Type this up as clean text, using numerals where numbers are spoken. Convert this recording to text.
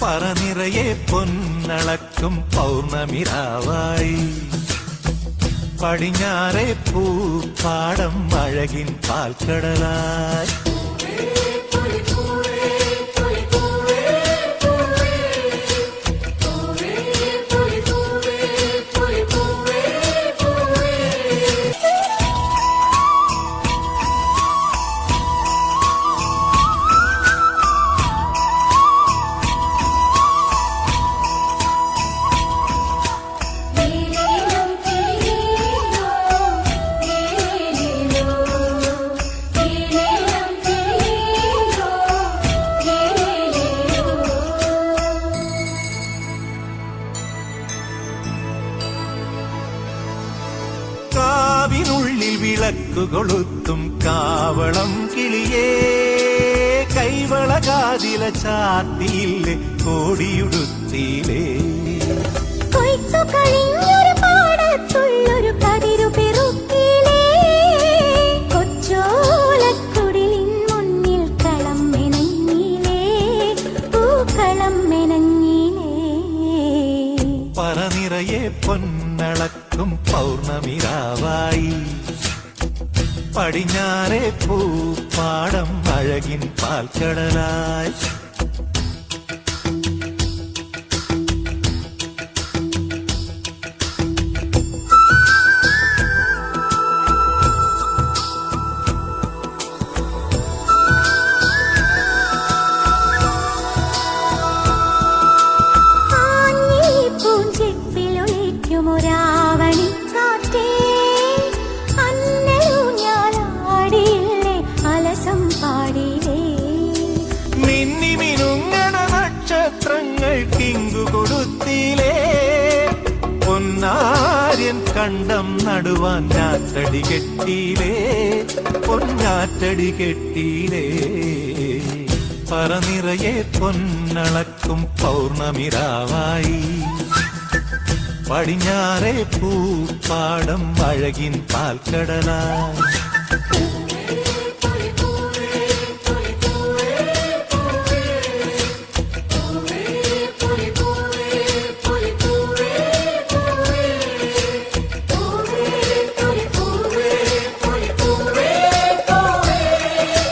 പറനിറയെ പൊന്നളക്കും പൗർണമിരാവായി പടിഞ്ഞാറെ പൂപ്പാടം അഴകിൻ പാൽക്കടലായി കാവിനുള്ളിൽ വിളക്കു കൊളുത്തും കാവളം കിളിയേ കൈവള കാതില ചാത്തിയില്ലേ കോടിയുടുത്തിയിലേ കൊയ്ത്തു കഴിഞ്ഞൊരു പാടത്തുള്ളൊരു കതിരു പെറുക്കിയിലേ കൊച്ചോലക്കുടിലിൻ മുന്നിൽ കളം മെനഞ്ഞിലേ പൂക്കളം മെനഞ്ഞിലേ പറനിറയെ പൊന്നളക്കും പൗർണമിരാവായി പടിഞ്ഞാറെ പൂപ്പാടം അഴകിൻ പാൽക്കടലായി നക്ഷത്രങ്ങൾക്കിങ്കു കൊടുത്തിലേ പൊന്നാര്യൻ കണ്ടം നടുവാൻ ഞാറ്റടി കെട്ടിയിലേ പൊന്നാറ്റടി കെട്ടിയിലേ പറനിറയെ പൊന്നളക്കും പൗർണമിരാവായി പടിഞ്ഞാറെ പൂപ്പാടം അഴകിൻ പാൽക്കടലായി